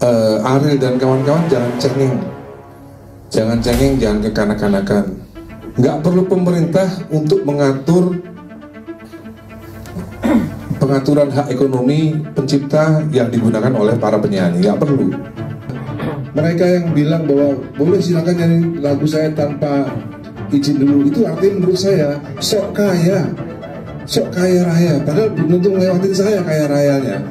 Ariel dan kawan-kawan jangan cengeng, jangan kekanak-kanakan. Nggak perlu pemerintah untuk pengaturan hak ekonomi pencipta yang digunakan oleh para penyanyi, nggak perlu. Mereka yang bilang bahwa boleh silakan nyanyi lagu saya tanpa izin dulu, itu artinya menurut saya sok kaya raya, padahal belum tentu ngelewatin saya kaya rayanya.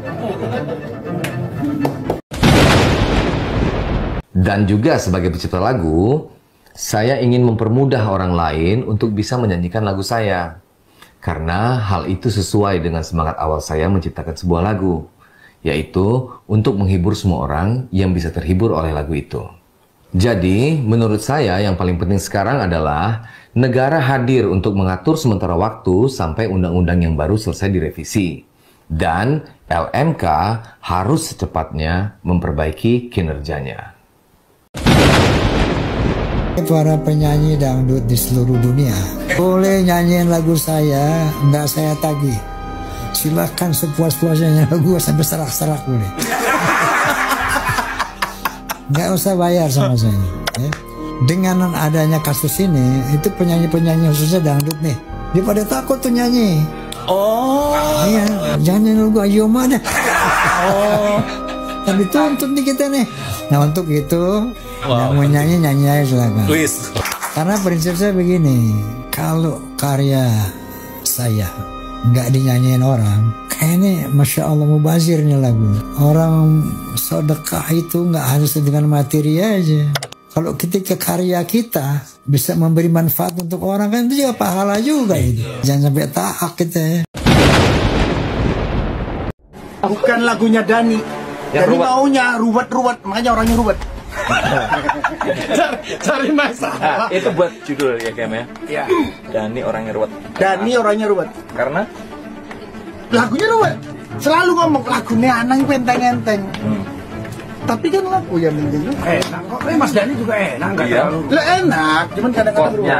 Dan juga sebagai pencipta lagu, saya ingin mempermudah orang lain untuk bisa menyanyikan lagu saya. Karena hal itu sesuai dengan semangat awal saya menciptakan sebuah lagu, yaitu untuk menghibur semua orang yang bisa terhibur oleh lagu itu. Jadi, menurut saya yang paling penting sekarang adalah negara hadir untuk mengatur sementara waktu sampai undang-undang yang baru selesai direvisi. Dan LMK harus secepatnya memperbaiki kinerjanya. Para penyanyi dangdut di seluruh dunia boleh nyanyiin lagu saya, nggak saya tagih. Silahkan sepuas-puasnya lagu sampai serak-serak boleh. Nggak usah bayar sama saya. Dengan adanya kasus ini, itu penyanyi-penyanyi khususnya dangdut nih, dia pada takut tuh nyanyi. Oh iya, jangan nyanyi lagu Ayoma deh. Oh, tapi tuntut nih kita nih. Nah untuk itu, yang mau nyanyi aja silakan. Karena prinsip saya begini, kalau karya saya nggak dinyanyiin orang, kayaknya Masya Allah mubazir nih lagu. Orang sedekah itu nggak harus dengan materi aja. Kalau ketika karya kita bisa memberi manfaat untuk orang, kan itu juga pahala juga itu. Jangan sampai tahak kita ya. Bukan lagunya Dani. Jadi maunya ruwet-ruwet, makanya orangnya ruwet. cari masalah. Nah, itu buat judul ya Kem ya? Iya. Dani orangnya ruwet. Dani orangnya ruwet. Karena? Lagunya ruwet. Selalu ngomong lagunya anang penteng-enteng. Tapi kan lagu yang penting enak kok. Mas Dani juga enak nggak terlalu. Lah enak, cuman kadang-kadang ruwet.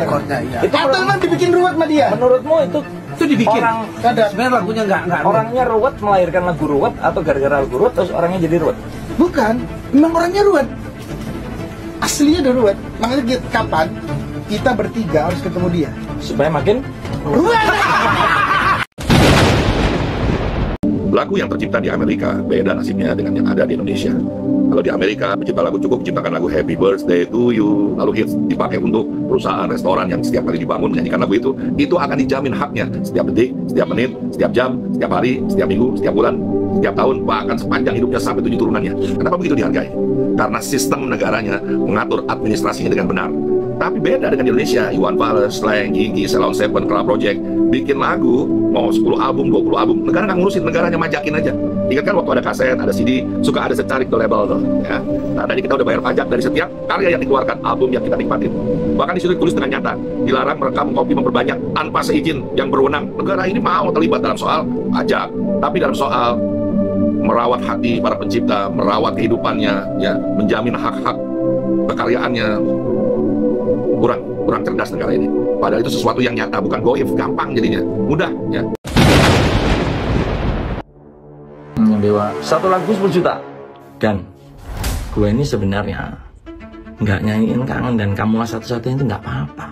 Chordnya iya. Atau emang dibikin ruwet sama dia? Menurutmu itu dibikin orang kadang sebenarnya lagunya nggak orangnya ruwet melahirkan lagu ruwet atau gara-gara lagu ruwet terus orangnya jadi ruwet? Bukan, memang orangnya ruwet. Aslinya udah ruwet. Makanya kapan kita bertiga harus ketemu dia supaya makin ruwet. Lagu yang tercipta di Amerika beda nasibnya dengan yang ada di Indonesia. Kalau di Amerika, pencipta lagu cukup menciptakan lagu Happy Birthday to You, lalu hits dipakai untuk perusahaan restoran yang setiap kali dibangun menyanyikan lagu itu akan dijamin haknya setiap detik, setiap menit, setiap jam, setiap hari, setiap minggu, setiap bulan, setiap tahun, bahkan sepanjang hidupnya sampai 7 turunannya. Kenapa begitu dihargai? Karena sistem negaranya mengatur administrasinya dengan benar. Tapi beda dengan Indonesia, Iwan Fals, Slang, Gigi, Ceylon Seven, Club Project, bikin lagu, mau 10 album, 20 album, negara nggak ngurusin, negaranya majakin aja. Ingat kan waktu ada kaset, ada CD, suka ada secarik ke label tuh, ya. Nah, tadi kita udah bayar pajak dari setiap karya yang dikeluarkan, album yang kita nikmatin. Bahkan di situ ditulis dengan nyata, dilarang merekam, kopi, memperbanyak tanpa seizin yang berwenang. Negara ini mau terlibat dalam soal pajak, tapi dalam soal merawat hati para pencipta, merawat kehidupannya, ya, menjamin hak-hak kekaryaannya, kurang cerdas negara ini. Padahal itu sesuatu yang nyata, bukan goib, gampang jadinya, mudah, ya. Dewa, satu lagu 10 juta. Dan gue ini sebenarnya nggak nyanyiin kangen dan kamulah satu-satunya itu nggak apa-apa.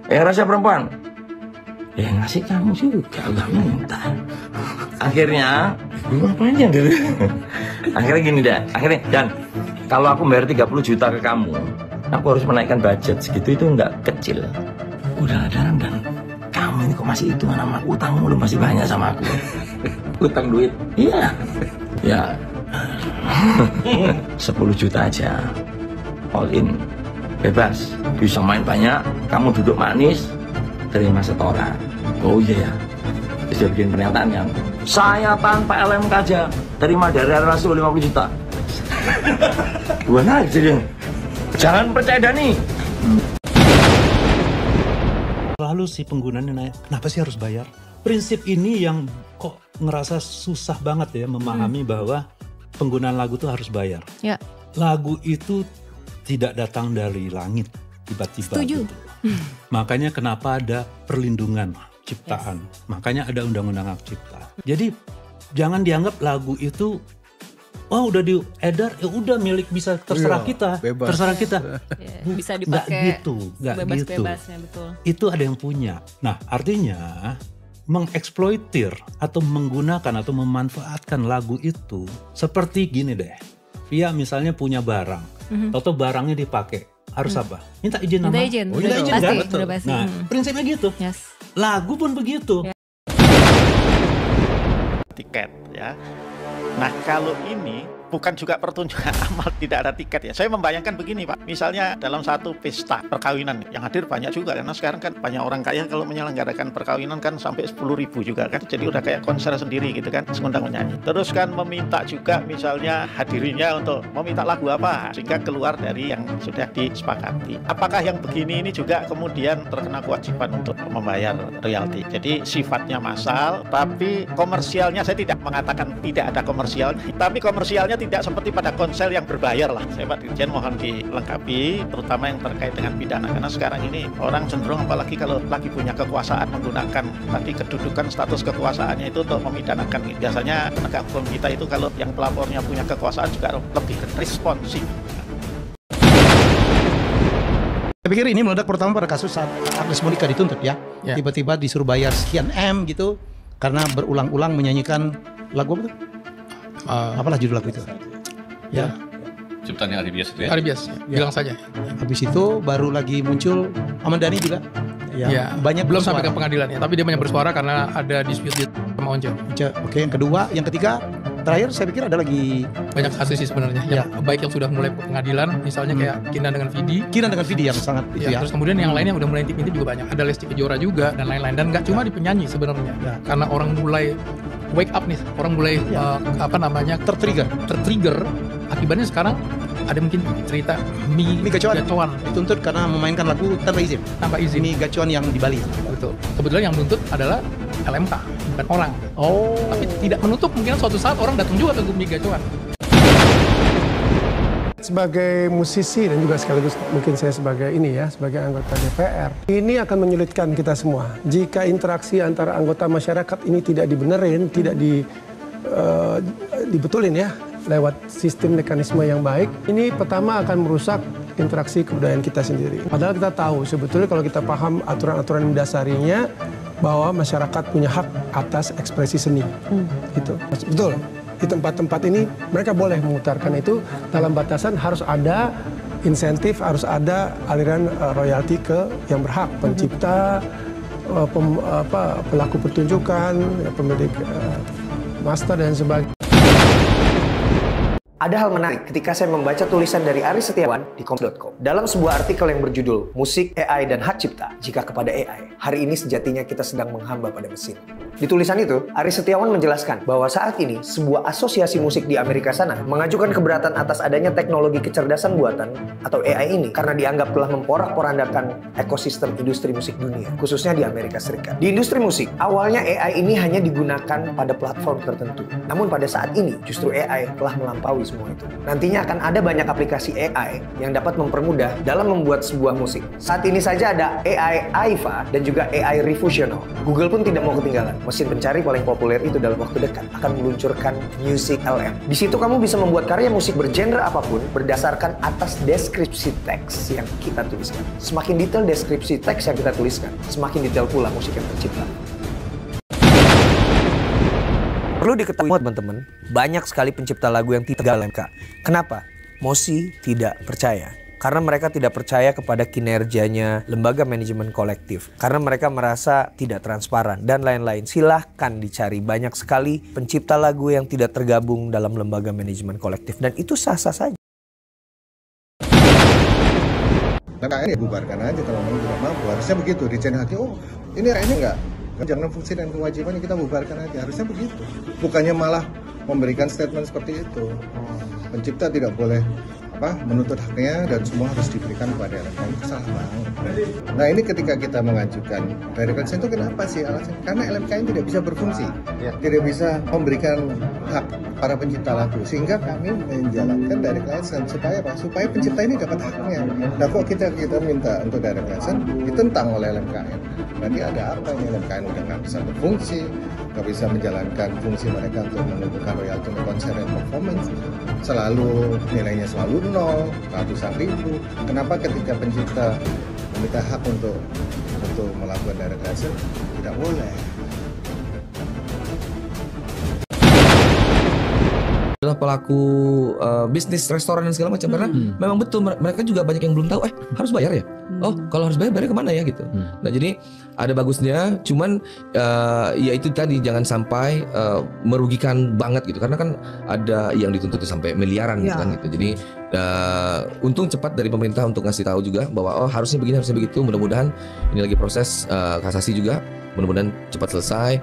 Rasa perempuan, ya ngasih kamu sih gak minta. Akhirnya, ngapain ya dulu? Akhirnya gini deh, dan kalau aku bayar 30 juta ke kamu, aku harus menaikkan budget segitu, itu nggak kecil. Udah ada dan kamu ini kok masih hitungan sama aku, utangmu lu masih banyak sama aku. Utang duit? Iya. Ya 10 juta aja, all in, bebas, bisa main banyak, kamu duduk manis, terima setoran. Oh iya ya, bisa bikin pernyataan yang saya tanpa LMK aja terima dari Rasul 50 juta. Gua aja deh. Jangan percaya Dani. Lalu si penggunanya nanya, kenapa sih harus bayar? Prinsip ini yang kok ngerasa susah banget ya memahami bahwa penggunaan lagu tuh harus bayar. Ya. Lagu itu tidak datang dari langit tiba-tiba. Setuju. Gitu. Makanya kenapa ada perlindungan ciptaan. Makanya ada undang-undang hak cipta. Jadi jangan dianggap lagu itu Oh udah diedar, ya udah milik bisa terserah kita, bebas. terserah kita. Bisa dipakai nggak gitu. bebas-bebasnya, betul. Itu ada yang punya. Nah artinya mengeksploitir atau menggunakan atau memanfaatkan lagu itu seperti gini deh. Via misalnya punya barang, atau barangnya dipakai, harus apa? Minta izin nama. Minta izin kan? Betul. Nah prinsipnya gitu. Yes. Lagu pun begitu. Tiket ya. Nah kalau ini bukan juga pertunjukan amal, tidak ada tiket ya. Saya membayangkan begini Pak, misalnya dalam satu pesta perkawinan yang hadir banyak juga, karena sekarang kan banyak orang kaya kalau menyelenggarakan perkawinan kan sampai 10.000 juga kan, jadi udah kayak konser sendiri gitu kan, mengundang menyanyi. Terus kan meminta juga misalnya hadirinya untuk meminta lagu apa, sehingga keluar dari yang sudah disepakati. Apakah yang begini ini juga kemudian terkena kewajiban untuk membayar royalti? Jadi sifatnya massal, tapi komersialnya saya tidak mengatakan tidak ada komersialnya, tapi komersialnya tidak seperti pada konser yang berbayar lah. Saya Pak Dirjen mohon dilengkapi, terutama yang terkait dengan pidana, karena sekarang ini orang cenderung apalagi kalau lagi punya kekuasaan menggunakan tadi kedudukan status kekuasaannya itu untuk memidanakan. Biasanya penegak hukum kita itu kalau yang pelapornya punya kekuasaan juga lebih responsif. Saya pikir ini meledak pertama pada kasus saat Agnes Monica dituntut ya. Tiba-tiba disuruh bayar sekian M gitu karena berulang-ulang menyanyikan lagu apa tuh? Apalah judul lagu itu? Ya. Ciptaannya Ari Bias itu ya? Ari Bias, bilang saja. Habis itu baru lagi muncul Ahmad Dhani juga. Ya, banyak belum sampai ke pengadilan ya, tapi dia banyak bersuara karena ada dispute sama Once. Oke, yang kedua, yang ketiga, terakhir saya pikir ada lagi banyak kasus sih sebenarnya. Yang baik yang sudah mulai ke pengadilan, misalnya kayak Kinan dengan Vidi yang sangat itu ya. Terus kemudian yang lain yang udah mulai intip juga banyak. Ada Lesti Kejora juga dan lain-lain, dan nggak cuma di penyanyi sebenarnya. Karena orang mulai wake up nih, orang mulai tertrigger. Akibatnya sekarang ada mungkin cerita Mi Gacuan dituntut karena memainkan lagu tanpa izin. Mi Gacuan yang di Bali. Betul. Kebetulan yang menuntut adalah LMK, bukan orang. Tapi tidak menutup mungkin suatu saat orang datang juga ke Mi Gacuan. Sebagai musisi dan juga sekaligus mungkin saya sebagai sebagai anggota DPR, ini akan menyulitkan kita semua. Jika interaksi antara anggota masyarakat ini tidak dibenerin, tidak dibetulin ya, lewat sistem mekanisme yang baik, ini pertama akan merusak interaksi kebudayaan kita sendiri. Padahal kita tahu sebetulnya kalau kita paham aturan-aturan mendasarinya bahwa masyarakat punya hak atas ekspresi seni. Gitu. Betul. Di tempat-tempat ini mereka boleh memutarkan itu dalam batasan harus ada insentif, harus ada aliran royalti ke yang berhak, pencipta, pelaku pertunjukan, pemilik master dan sebagainya. Ada hal menarik ketika saya membaca tulisan dari Aris Setiawan di Kompas.com. Dalam sebuah artikel yang berjudul Musik, AI, dan Hak Cipta Jika Kepada AI, hari ini sejatinya kita sedang menghamba pada mesin. Di tulisan itu, Aris Setiawan menjelaskan bahwa saat ini sebuah asosiasi musik di Amerika sana mengajukan keberatan atas adanya teknologi kecerdasan buatan atau AI ini karena dianggap telah memporak-porandakan ekosistem industri musik dunia, khususnya di Amerika Serikat. Di industri musik, awalnya AI ini hanya digunakan pada platform tertentu. Namun pada saat ini, justru AI telah melampaui semua itu. Nantinya akan ada banyak aplikasi AI yang dapat mempermudah dalam membuat sebuah musik. Saat ini saja ada AI Aiva dan juga AI Refusional. Google pun tidak mau ketinggalan. Mesin pencari paling populer itu dalam waktu dekat akan meluncurkan Music LM. Di situ kamu bisa membuat karya musik bergenre apapun berdasarkan atas deskripsi teks yang kita tuliskan. Semakin detail deskripsi teks yang kita tuliskan, semakin detail pula musik yang tercipta. Perlu diketahui teman-teman, banyak sekali pencipta lagu yang tidak LMK. Kenapa? Mosi tidak percaya. Karena mereka tidak percaya kepada kinerjanya lembaga manajemen kolektif. Karena mereka merasa tidak transparan dan lain-lain. Silahkan dicari banyak sekali pencipta lagu yang tidak tergabung dalam lembaga manajemen kolektif. Dan itu sah-sah saja. KKN ya bubarkan aja kalau memang tidak mampu. Harusnya begitu, Dirjen Haki, ini enggak. Jangan fungsi dan kewajibannya kita bubarkan aja. Harusnya begitu. Bukannya malah memberikan statement seperti itu. Pencipta tidak boleh menuntut haknya dan semua harus diberikan kepada LMK. Itu salah banget. Nah ini ketika kita mengajukan direct license itu kenapa sih alasan? Karena LMK ini tidak bisa berfungsi, tidak bisa memberikan hak para pencipta lagu, sehingga kami menjalankan direct license supaya supaya pencipta ini dapat haknya. Nah kok kita minta untuk direct license ditentang oleh LMKN. Berarti ada apa ini? LMKN udah nggak bisa berfungsi, nggak bisa menjalankan fungsi mereka untuk menentukan royalti konser dan performance. selalu nilainya selalu 0, ratusan ribu. Kenapa ketika pencipta meminta hak untuk melakukan direct license tidak boleh? Adalah pelaku bisnis restoran dan segala macam, karena memang betul mereka juga banyak yang belum tahu harus bayar ya. Oh, kalau harus bayar kemana ya gitu. Nah, jadi ada bagusnya, cuman ya itu tadi, jangan sampai merugikan banget gitu, karena kan ada yang dituntut sampai miliaran gitu kan gitu. Jadi untung cepat dari pemerintah untuk ngasih tahu juga bahwa harusnya begini, harusnya begitu. Mudah-mudahan ini lagi proses kasasi juga, mudah-mudahan cepat selesai.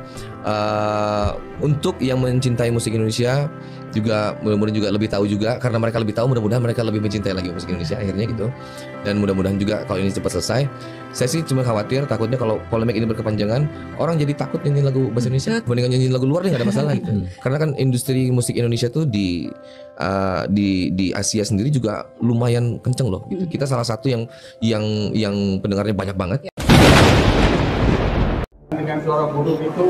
Untuk yang mencintai musik Indonesia juga mudah-mudahan juga lebih tahu juga, karena mereka lebih tahu, mudah-mudahan mereka lebih mencintai lagi musik Indonesia akhirnya gitu. Dan mudah-mudahan juga kalau ini cepat selesai. Saya sih cuma khawatir, takutnya kalau polemik ini berkepanjangan, orang jadi takut nyanyi lagu bahasa Indonesia dibandingkan nyanyi lagu luar, nggak ada masalah gitu. Karena kan industri musik Indonesia tuh di Asia sendiri juga lumayan kenceng loh gitu. Kita salah satu yang pendengarnya banyak banget. Dengan suara burung itu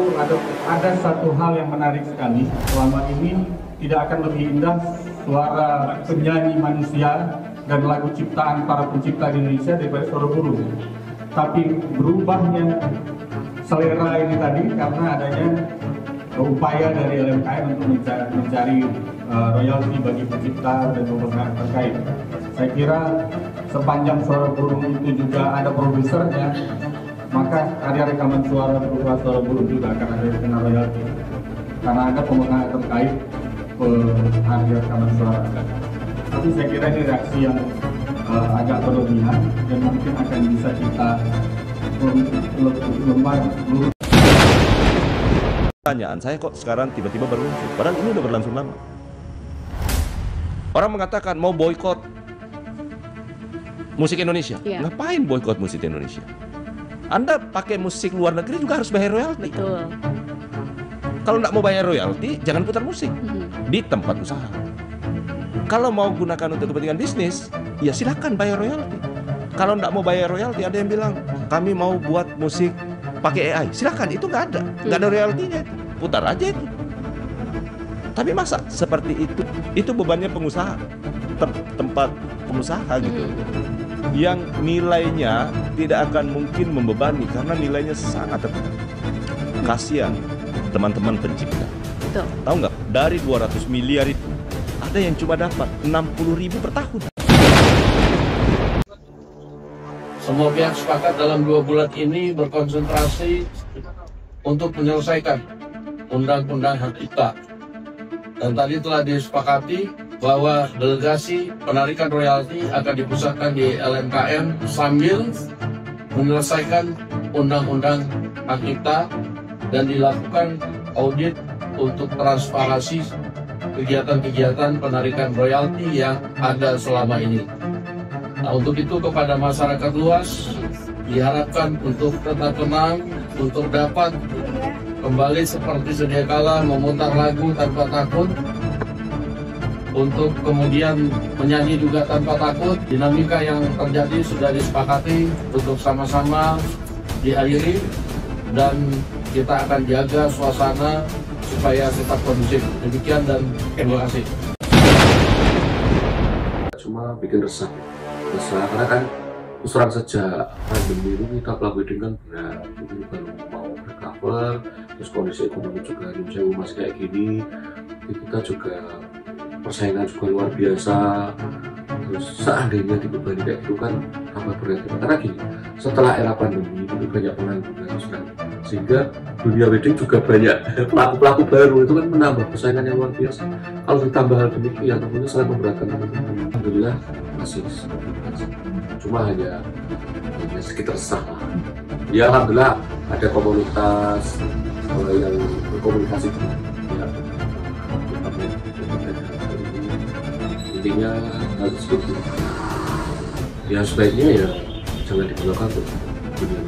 ada satu hal yang menarik sekali. Selama ini tidak akan lebih indah suara penyanyi manusia dan lagu ciptaan para pencipta di Indonesia daripada suara burung. Tapi berubahnya selera ini tadi karena adanya upaya dari LMKN untuk mencari royalti bagi pencipta dan pemain terkait. Saya kira sepanjang suara burung itu juga ada produsernya, maka karya rekaman suara berupa suara burung juga akan ada kena royalti, karena ada pemenang terkait karya rekaman suara. Tapi saya kira ini reaksi yang agak berlebihan dan mungkin akan bisa kita lembar. Pertanyaan saya kok sekarang tiba-tiba bermuncul, padahal ini udah berlangsung lama. Orang mengatakan mau boykot musik Indonesia. Ngapain boykot musik Indonesia? Anda pakai musik luar negeri juga harus bayar royalti. Betul. Kalau nggak mau bayar royalti, jangan putar musik di tempat usaha. Kalau mau gunakan untuk kepentingan bisnis, ya silakan bayar royalti. Kalau nggak mau bayar royalti, ada yang bilang kami mau buat musik pakai AI. Silakan, itu nggak ada royaltinya. Putar aja itu. Tapi masa seperti itu? Itu bebannya pengusaha, tempat pengusaha gitu. Yang nilainya tidak akan mungkin membebani karena nilainya sangat terbatas. Kasihan teman-teman pencipta. Betul. Tahu nggak, dari 200 miliar itu ada yang cuma dapat 60.000 per tahun. Semua pihak sepakat dalam 2 bulan ini berkonsentrasi untuk menyelesaikan undang-undang hak cipta. Dan tadi telah disepakati bahwa delegasi penarikan royalti akan dipusatkan di LMKN sambil menyelesaikan undang-undang hak cipta dan dilakukan audit untuk transparansi kegiatan-kegiatan penarikan royalti yang ada selama ini. Nah, untuk itu kepada masyarakat luas diharapkan untuk tetap tenang, untuk dapat kembali seperti sedia kala memutar lagu tanpa takut, untuk kemudian menyanyi juga tanpa takut. Dinamika yang terjadi sudah disepakati untuk sama-sama diakhiri dan kita akan jaga suasana supaya tetap kondusif. Demikian dan terima kasih. Cuma bikin resah karena kan terang sejak pandemi itu kita pelaku kan berat, ini baru mau recover, terus kondisi ekonomi juga Indonesia masih kayak gini, kita juga persaingan juga luar biasa. Terus seandainya dibebani kayak gitu kan tambah berat. Karena gini, setelah era pandemi itu banyak pengangguran kan, sehingga dunia wedding juga banyak pelaku-pelaku baru, itu kan menambah persaingan yang luar biasa. Kalau ditambah hal demikian tentunya sangat memberatkan teman-teman. Alhamdulillah masih cuma hanya sekitar resah lah. Ya alhamdulillah ada komunitas yang berkomunikasi dengan intinya harus seperti ya, sebaiknya ya jangan digunakan untuk dunia.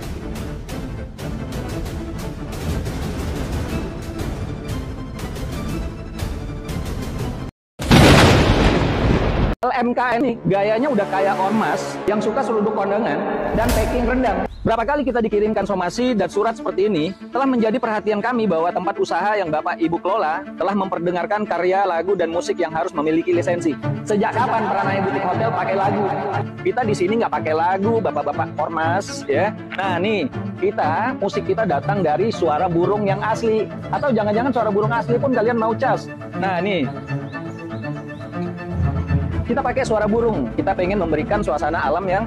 MKN ini gayanya udah kayak ormas yang suka seluduk kondangan dan packing rendang. Berapa kali kita dikirimkan somasi dan surat seperti ini telah menjadi perhatian kami bahwa tempat usaha yang Bapak Ibu kelola telah memperdengarkan karya, lagu, dan musik yang harus memiliki lisensi. Sejak kapan Pranaya Butik Hotel pakai lagu? Kita di sini nggak pakai lagu, bapak-bapak ormas, ya. Nah nih, musik kita datang dari suara burung yang asli. Atau jangan-jangan suara burung asli pun kalian mau cas. Nah nih, kita pakai suara burung. Kita pengen memberikan suasana alam yang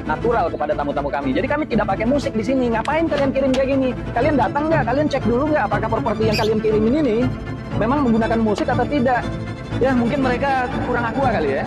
natural kepada tamu-tamu kami. Jadi kami tidak pakai musik di sini. Ngapain kalian kirim kayak gini? Kalian datang nggak? Kalian cek dulu nggak apakah properti yang kalian kirimin ini memang menggunakan musik atau tidak? Ya mungkin mereka kurang aqua kali ya.